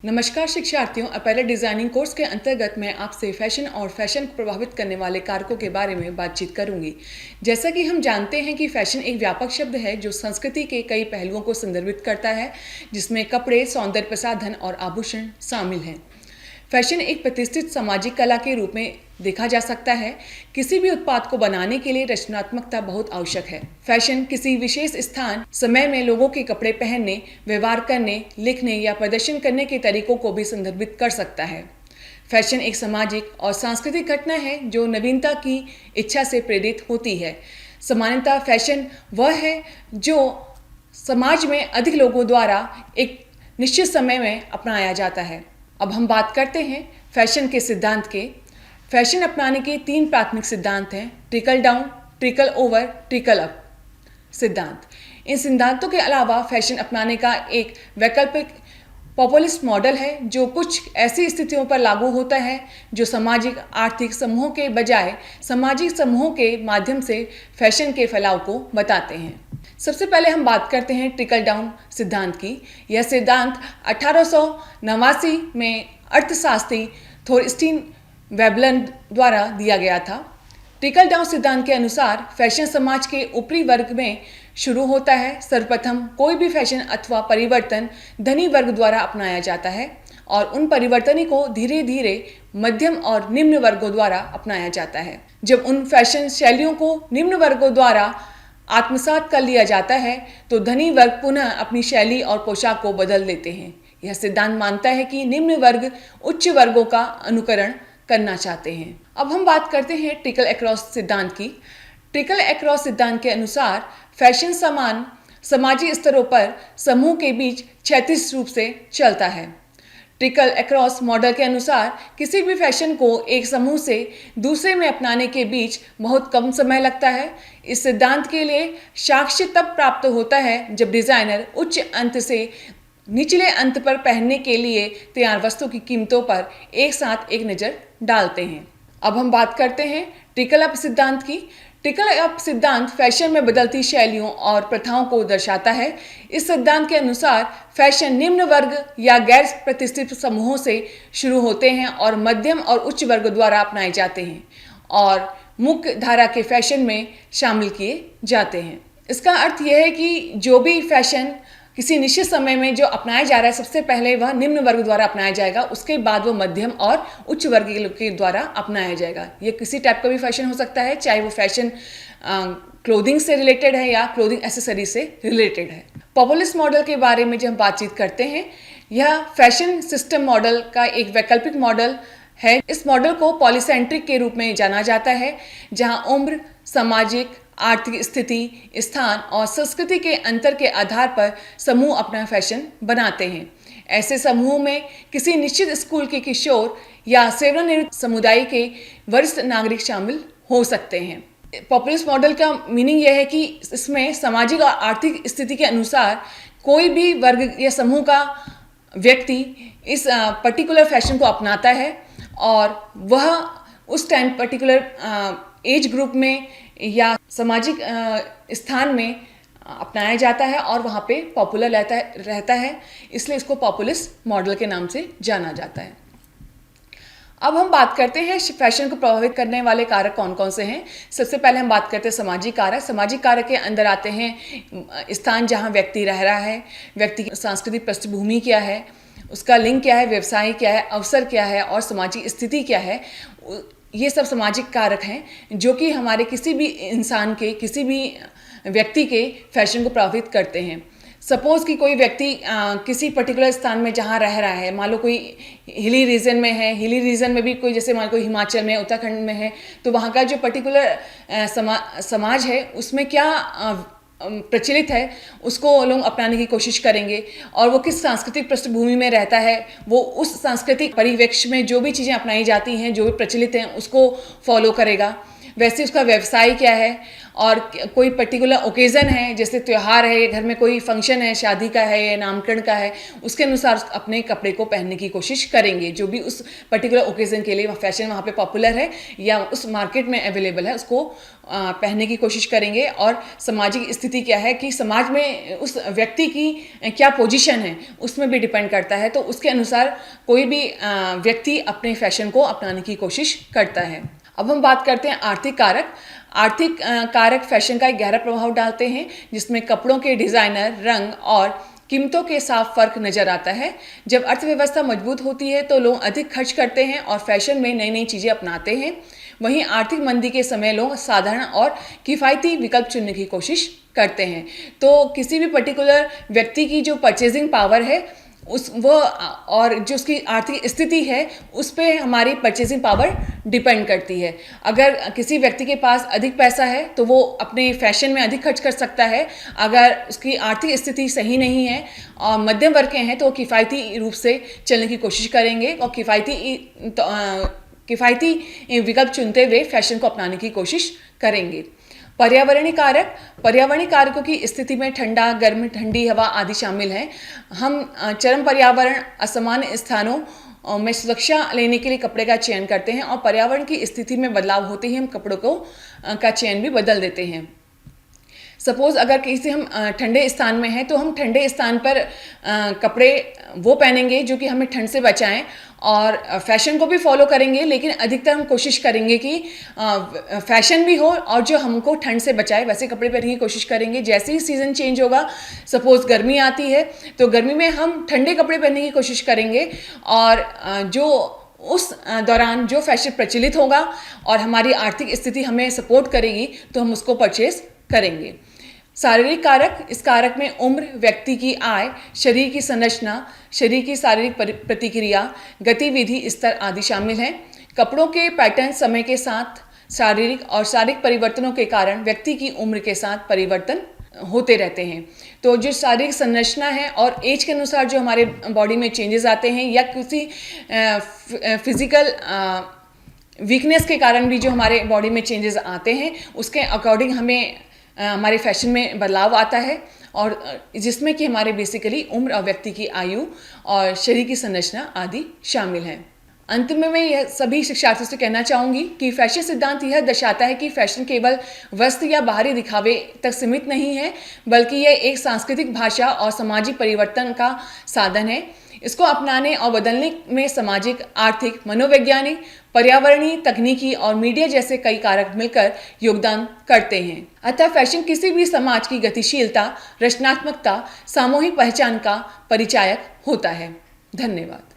नमस्कार शिक्षार्थियों, apparel designing course के अंतर्गत मैं आपसे फैशन और फैशन को प्रभावित करने वाले कारकों के बारे में बातचीत करूंगी। जैसा कि हम जानते हैं कि फैशन एक व्यापक शब्द है जो संस्कृति के कई पहलुओं को संदर्भित करता है, जिसमें कपड़े, सौंदर्य प्रसाधन और आभूषण शामिल हैं। फैशन एक प्रतिष्ठित सामाजिक कला के रूप में देखा जा सकता है। किसी भी उत्पाद को बनाने के लिए रचनात्मकता बहुत आवश्यक है। फैशन किसी विशेष स्थान, समय में लोगों के कपड़े पहनने, व्यवहार करने, लिखने या प्रदर्शन करने के तरीकों को भी संदर्भित कर सकता है। फैशन एक सामाजिक और सांस्कृतिक घटना है जो नवीनता की इच्छा से प्रेरित होती है। सामान्यतः फैशन वह है जो समाज में अधिक लोगों द्वारा एक निश्चित समय में अपनाया जाता है। अब हम बात करते हैं फैशन के सिद्धांत के। फैशन अपनाने के 3 प्राथमिक सिद्धांत हैं: trickle down, trickle over, trickle up सिद्धांत। इन सिद्धांतों के अलावा फैशन अपनाने का एक वैकल्पिक पॉपुलिस्ट मॉडल है जो कुछ ऐसी स्थितियों पर लागू होता है जो सामाजिक आर्थिक समूहों के बजाय सामाजिक समूहों के माध्यम से फैशन के फैलाव को बताते हैं। सबसे पहले हम बात करते हैं ट्रिकल डाउन सिद्धांत की। यह सिद्धांत 1889 में अर्थशास्त्री थोरस्टीन वेबलन द्वारा दिया गया था। ट्रिकल डाउन सिद्धांत के अनुसार फैशन समाज के ऊपरी वर्ग में शुरू होता है। सर्वप्रथम कोई भी फैशन अथवा परिवर्तन धनी वर्ग द्वारा अपनाया जाता है और उन परिवर्तनों को धीरे धीरे मध्यम और निम्न वर्गों द्वारा अपनाया जाता है। जब उन फैशन शैलियों को निम्न वर्गों द्वारा आत्मसात कर लिया जाता है तो धनी वर्ग पुनः अपनी शैली और पोशाक को बदल देते हैं। यह सिद्धांत मानता है कि निम्न वर्ग उच्च वर्गों का अनुकरण करना चाहते हैं। अब हम बात करते हैं ट्रिकल अक्रॉस सिद्धांत की। ट्रिकल अक्रॉस सिद्धांत के अनुसार फैशन समान सामाजिक स्तरों पर समूह के बीच क्षैतिज रूप से चलता है। ट्रिकल अक्रॉस मॉडल के अनुसार किसी भी फैशन को एक समूह से दूसरे में अपनाने के बीच बहुत कम समय लगता है। इस सिद्धांत के लिए साक्ष्य तब प्राप्त होता है जब डिजाइनर उच्च अंत से निचले अंत पर पहनने के लिए तैयार वस्तु की कीमतों पर एक साथ एक नज़र डालते हैं। अब हम बात करते हैं ट्रिकल अप सिद्धांत की। ट्रिकल अप सिद्धांत फैशन में बदलती शैलियों और प्रथाओं को दर्शाता है। इस सिद्धांत के अनुसार फैशन निम्न वर्ग या गैर प्रतिष्ठित समूहों से शुरू होते हैं और मध्यम और उच्च वर्ग द्वारा अपनाए जाते हैं और मुख्य धारा के फैशन में शामिल किए जाते हैं। इसका अर्थ यह है कि जो भी फैशन किसी निश्चित समय में जो अपनाया जा रहा है, सबसे पहले वह निम्न वर्ग द्वारा अपनाया जाएगा, उसके बाद वो मध्यम और उच्च वर्ग के द्वारा अपनाया जाएगा। ये किसी टाइप का भी फैशन हो सकता है, चाहे वो फैशन क्लोथिंग से रिलेटेड है या क्लोथिंग एसेसरी से रिलेटेड है। पॉपुलिस्ट मॉडल के बारे में जब हम बातचीत करते हैं, यह फैशन सिस्टम मॉडल का एक वैकल्पिक मॉडल है। इस मॉडल को पॉलीसेंट्रिक के रूप में जाना जाता है, जहाँ उम्र, सामाजिक आर्थिक स्थिति, स्थान और संस्कृति के अंतर के आधार पर समूह अपना फैशन बनाते हैं। ऐसे समूह में किसी निश्चित स्कूल के किशोर या सेवानिवृत्त समुदाय के वरिष्ठ नागरिक शामिल हो सकते हैं। पॉपुलिस्ट मॉडल का मीनिंग यह है कि इसमें सामाजिक और आर्थिक स्थिति के अनुसार कोई भी वर्ग या समूह का व्यक्ति इस पर्टिकुलर फैशन को अपनाता है और वह उस टाइम पर्टिकुलर एज ग्रुप में या सामाजिक स्थान में अपनाया जाता है और वहाँ पे पॉपुलर रहता है, इसलिए इसको पॉपुलिस्ट मॉडल के नाम से जाना जाता है। अब हम बात करते हैं फैशन को प्रभावित करने वाले कारक कौन कौन से हैं। सबसे पहले हम बात करते हैं सामाजिक कारक। सामाजिक कारक के अंदर आते हैं स्थान जहाँ व्यक्ति रह रहा है, व्यक्ति की सांस्कृतिक पृष्ठभूमि क्या है, उसका लिंग क्या है, व्यवसाय क्या है, अवसर क्या है और सामाजिक स्थिति क्या है। ये सब सामाजिक कारक हैं जो कि हमारे किसी भी इंसान के, किसी भी व्यक्ति के फैशन को प्रभावित करते हैं। सपोज़ कि कोई व्यक्ति किसी पर्टिकुलर स्थान में जहाँ रह रहा है, मान लो कोई हिली रीजन में है, हिली रीजन में भी कोई, जैसे मान लो कोई हिमाचल में, उत्तराखंड में है, तो वहाँ का जो पर्टिकुलर समाज है उसमें क्या प्रचलित है उसको लोग अपनाने की कोशिश करेंगे और वो किस सांस्कृतिक पृष्ठभूमि में रहता है, वो उस सांस्कृतिक परिवेश में जो भी चीज़ें अपनाई जाती हैं, जो भी प्रचलित हैं, उसको फॉलो करेगा। वैसे उसका व्यवसाय क्या है, और कोई पर्टिकुलर ओकेज़न है, जैसे त्यौहार है, घर में कोई फंक्शन है, शादी का है या नामकरण का है, उसके अनुसार अपने कपड़े को पहनने की कोशिश करेंगे। जो भी उस पर्टिकुलर ओकेज़न के लिए फैशन वहाँ पे पॉपुलर है या उस मार्केट में अवेलेबल है, उसको पहनने की कोशिश करेंगे। और सामाजिक स्थिति क्या है कि समाज में उस व्यक्ति की क्या पोजीशन है, उसमें भी डिपेंड करता है। तो उसके अनुसार कोई भी व्यक्ति अपने फैशन को अपनाने की कोशिश करता है। अब हम बात करते हैं आर्थिक कारक। आर्थिक कारक फैशन का एक गहरा प्रभाव डालते हैं, जिसमें कपड़ों के डिज़ाइनर, रंग और कीमतों के साफ फर्क नजर आता है। जब अर्थव्यवस्था मजबूत होती है तो लोग अधिक खर्च करते हैं और फैशन में नई नई चीज़ें अपनाते हैं। वहीं आर्थिक मंदी के समय लोग साधारण और किफ़ायती विकल्प चुनने की कोशिश करते हैं। तो किसी भी पर्टिकुलर व्यक्ति की जो परचेजिंग पावर है और जो उसकी आर्थिक स्थिति है, उस पे हमारी परचेजिंग पावर डिपेंड करती है। अगर किसी व्यक्ति के पास अधिक पैसा है तो वो अपने फैशन में अधिक खर्च कर सकता है। अगर उसकी आर्थिक स्थिति सही नहीं है और मध्यम वर्ग के हैं तो वो किफ़ायती रूप से चलने की कोशिश करेंगे और किफ़ायती विकल्प चुनते हुए फैशन को अपनाने की कोशिश करेंगे। पर्यावरणीय कारकों की स्थिति में ठंडा, गर्म, ठंडी हवा आदि शामिल हैं। हम चरम पर्यावरण, असामान्य स्थानों में सुरक्षा लेने के लिए कपड़े का चयन करते हैं और पर्यावरण की स्थिति में बदलाव होते ही हम कपड़ों का चयन भी बदल देते हैं। सपोज़ अगर किसी हम ठंडे स्थान में हैं तो हम ठंडे स्थान पर कपड़े वो पहनेंगे जो कि हमें ठंड से बचाएं, और फैशन को भी फॉलो करेंगे, लेकिन अधिकतर हम कोशिश करेंगे कि फैशन भी हो और जो हमको ठंड से बचाए वैसे कपड़े पहनने की कोशिश करेंगे। जैसे ही सीज़न चेंज होगा, सपोज़ गर्मी आती है तो गर्मी में हम ठंडे कपड़े पहनने की कोशिश करेंगे, और जो उस दौरान जो फैशन प्रचलित होगा और हमारी आर्थिक स्थिति हमें सपोर्ट करेगी तो हम उसको परचेज करेंगे। शारीरिक कारक, इस कारक में उम्र, व्यक्ति की आय, शरीर की संरचना, शरीर की शारीरिक प्रतिक्रिया, गतिविधि स्तर आदि शामिल हैं। कपड़ों के पैटर्न समय के साथ शारीरिक परिवर्तनों के कारण व्यक्ति की उम्र के साथ परिवर्तन होते रहते हैं। तो जो शारीरिक संरचना है और एज के अनुसार जो हमारे बॉडी में चेंजेस आते हैं या किसी फिजिकल वीकनेस के कारण भी जो हमारे बॉडी में चेंजेस आते हैं, उसके अकॉर्डिंग हमें हमारे फैशन में बदलाव आता है, और जिसमें कि हमारे बेसिकली उम्र और व्यक्ति की आयु और शरीर की संरचना आदि शामिल हैं। अंत में मैं यह सभी शिक्षार्थियों से कहना चाहूँगी कि फैशन सिद्धांत यह दर्शाता है कि फैशन केवल वस्त्र या बाहरी दिखावे तक सीमित नहीं है, बल्कि यह एक सांस्कृतिक, भाषा और सामाजिक परिवर्तन का साधन है। इसको अपनाने और बदलने में सामाजिक, आर्थिक, मनोवैज्ञानिक, पर्यावरणीय, तकनीकी और मीडिया जैसे कई कारक मिलकर योगदान करते हैं। अतः फैशन किसी भी समाज की गतिशीलता, रचनात्मकता, सामूहिक पहचान का परिचायक होता है। धन्यवाद।